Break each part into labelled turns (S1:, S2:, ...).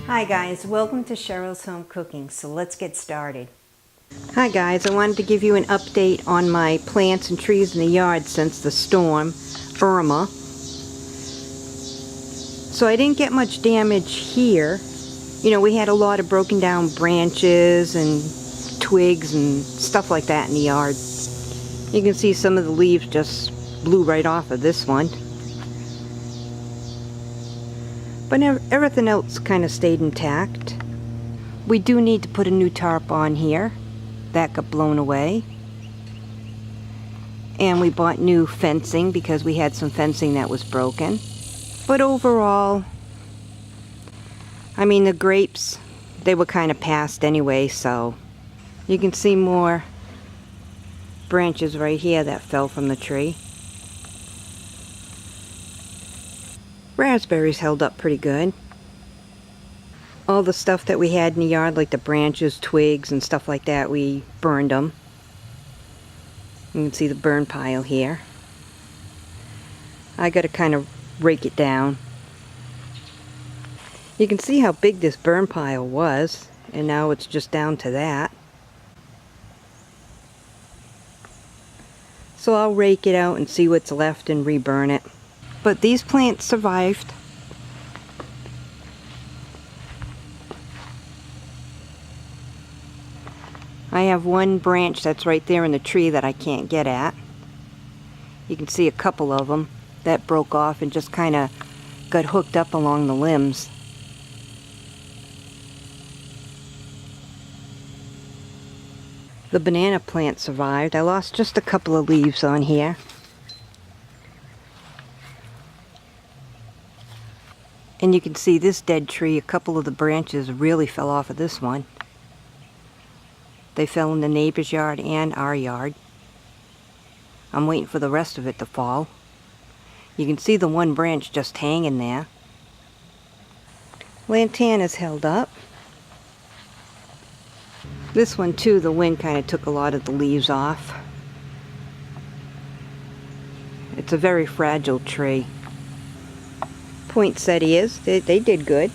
S1: Hi guys, welcome to Cheryl's Home Cooking. So let's get started. Hi guys, I wanted to give you an update on my plants and trees in the yard since the storm, Irma. So I didn't get much damage here. You know, we had a lot of broken down branches and twigs and stuff like that in the yard. You can see some of the leaves just blew right off of this one. But everything else kind of stayed intact. We do need to put a new tarp on here. That got blown away. And we bought new fencing because we had some fencing that was broken. But overall, I mean, the grapes, they were kind of past anyway, so you can see more branches right here that fell from the tree. Raspberries held up pretty good. All the stuff that we had in the yard, like the branches, twigs, and stuff like that, we burned them. You can see the burn pile here. I got to kind of rake it down. You can see how big this burn pile was, and now it's just down to that. So I'll rake it out and see what's left and reburn it. But these plants survived. I have one branch that's right there in the tree that I can't get at. You can see a couple of them that broke off and just kind of got hooked up along the limbs. The banana plant survived. I lost just a couple of leaves on here. And you can see this dead tree, a couple of the branches really fell off of this one. They fell in the neighbor's yard and our yard. I'm waiting for the rest of it to fall. You can see the one branch just hanging there. Lantana's held up. This one too, the wind kind of took a lot of the leaves off. It's a very fragile tree. Poinsettias, they did good.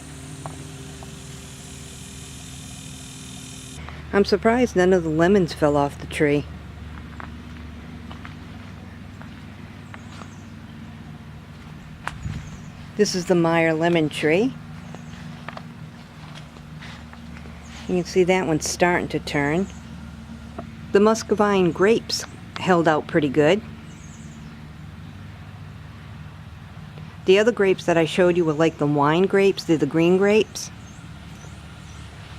S1: I'm surprised none of the lemons fell off the tree. This is the Meyer lemon tree. You can see that one's starting to turn. The muscovine grapes held out pretty good. The other grapes that I showed you were like the wine grapes. They're the green grapes.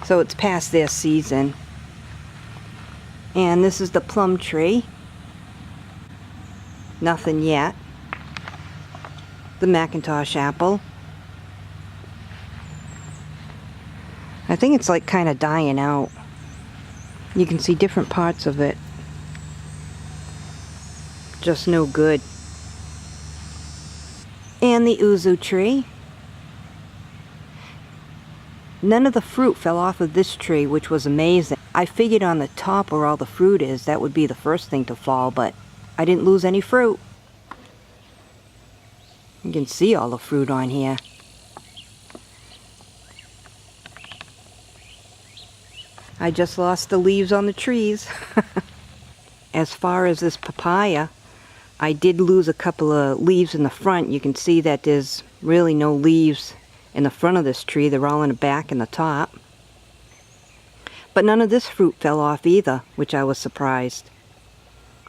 S1: So it's past their season. And this is the plum tree. Nothing yet. The Macintosh apple. I think it's like kind of dying out. You can see different parts of it. Just no good. And the uzu tree. None of the fruit fell off of this tree, which was amazing. I figured on the top where all the fruit is, that would be the first thing to fall, but I didn't lose any fruit. You can see all the fruit on here. I just lost the leaves on the trees. As far as this papaya, I did lose a couple of leaves in the front. You can see that there's really no leaves in the front of this tree. They're all in the back and the top. But none of this fruit fell off either, which I was surprised.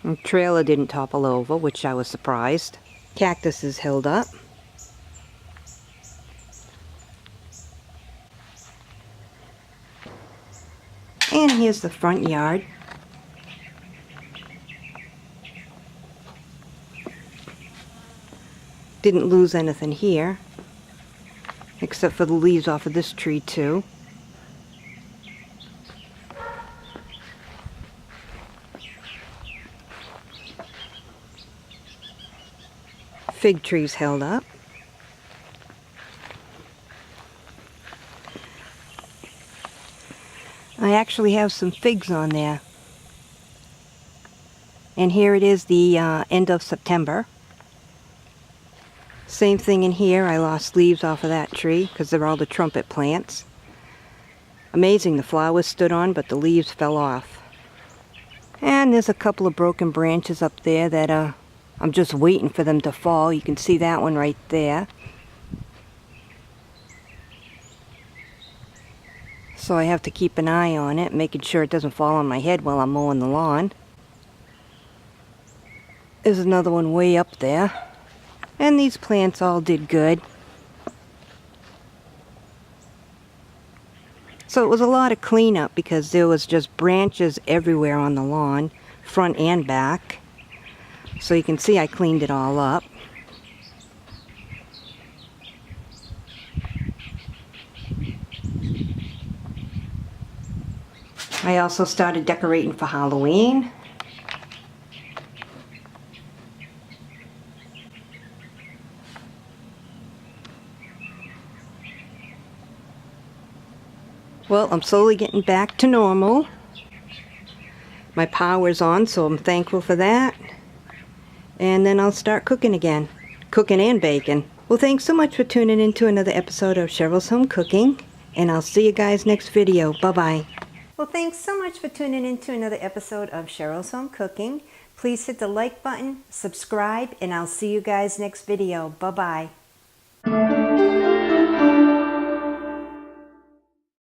S1: And trailer didn't topple over, which I was surprised. Cactus is held up. And here's the front yard. Didn't lose anything here, except for the leaves off of this tree too. Fig trees held up. I actually have some figs on there. And here it is the end of September. Same thing in here. I lost leaves off of that tree because they're all the trumpet plants. Amazing, the flowers stood on, but the leaves fell off. And there's a couple of broken branches up there that I'm just waiting for them to fall. You can see that one right there. So I have to keep an eye on it, making sure it doesn't fall on my head while I'm mowing the lawn. There's another one way up there. And these plants all did good. So it was a lot of cleanup because there was just branches everywhere on the lawn, front and back. So you can see I cleaned it all up. I also started decorating for Halloween. Well, I'm slowly getting back to normal. My power's on, so I'm thankful for that. And then I'll start cooking again. Cooking and baking. Well, thanks so much for tuning in to another episode of Cheryl's Home Cooking. And I'll see you guys next video. Bye-bye. Well, thanks so much for tuning in to another episode of Cheryl's Home Cooking. Please hit the like button, subscribe, and I'll see you guys next video. Bye-bye.